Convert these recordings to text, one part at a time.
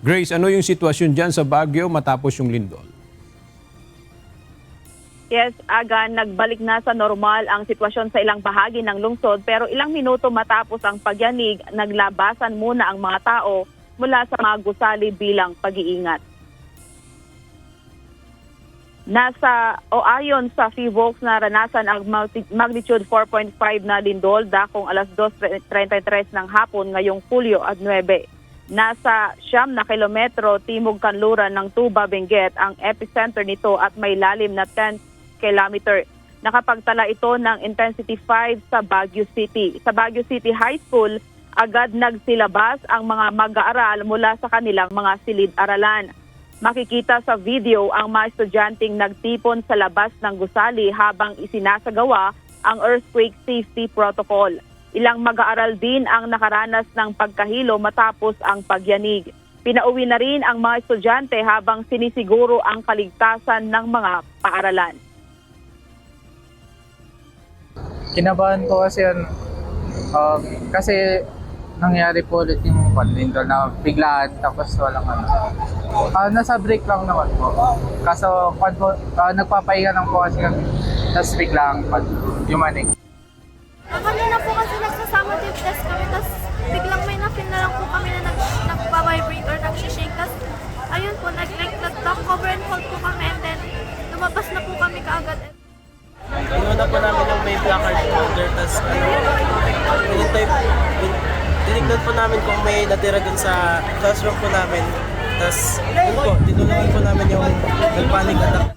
Grace, ano yung sitwasyon dyan sa Baguio matapos yung lindol? Yes, Aga, nagbalik na sa normal ang sitwasyon sa ilang bahagi ng lungsod pero ilang minuto matapos ang pagyanig, naglabasan muna ang mga tao mula sa mga gusali bilang pag-iingat. Ayon sa PHIVOLCS, naranasan ang magnitude 4.5 na lindol dakong alas 2:33 ng hapon ngayong Hulyo at 9. Nasa 9 na kilometro timog kanluran ng Tuba, Benguet ang epicenter nito at may lalim na 10 kilometer. Nakapagtala ito ng intensity 5 sa Baguio City. Sa Baguio City High School, agad nagsilabas ang mga mag-aaral mula sa kanilang mga silid-aralan. Makikita sa video ang mga estudyanteng nagtipon sa labas ng gusali habang isinasagawa ang earthquake safety protocol. Ilang mag-aaral din ang nakaranas ng pagkahilo matapos ang pagyanig. Pinauwi na rin ang mga estudyante habang sinisiguro ang kaligtasan ng mga paaralan. Kinabahan ko kasi yun, kasi nangyari po ulit yung lindol na biglaan tapos walang ano. Nasa break lang naman po. Kaso nagpapahinga lang po kasi kami, tapos biglang yumanig. Kanina po kasi nagsasama tip test kami, tapos biglang may na-feel na lang po kami na nagpa-vibrate or nag-shake. Tapos ayun po, nag-cover and hold po kami and then lumabas na po kami kaagad. Inuna po namin yung may placard holder, tapos tinignan po namin kung may natira dun sa classroom po namin. Tapos yun po, tinulungan po namin yung nag-panic attack.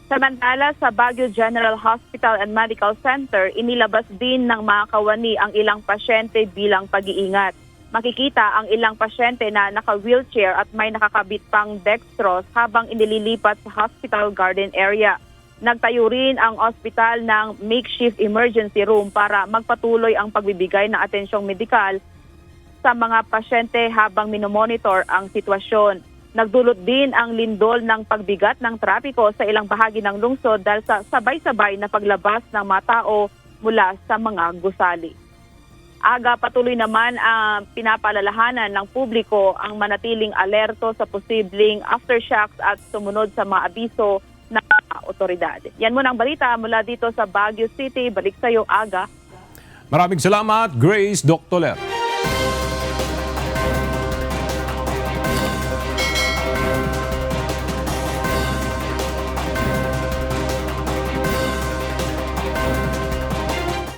Samantala, sa Baguio General Hospital and Medical Center, inilabas din ng mga kawani ang ilang pasyente bilang pag-iingat. Makikita ang ilang pasyente na naka-wheelchair at may nakakabit pang dextrose habang inililipat sa hospital garden area. Nagtayo rin ang ospital ng makeshift emergency room para magpatuloy ang pagbibigay ng atensyong medikal sa mga pasyente habang minomonitor ang sitwasyon. Nagdulot din ang lindol ng pagbigat ng trapiko sa ilang bahagi ng lungsod dahil sa sabay-sabay na paglabas ng mga tao mula sa mga gusali. Aga, patuloy naman ang pinapaalalahanan ng publiko ang manatiling alerto sa posibleng aftershocks at sumunod sa mga abiso ng otoridad. Yan muna ang balita mula dito sa Baguio City. Balik sa iyo, Aga. Maraming salamat, Grace Doctoler.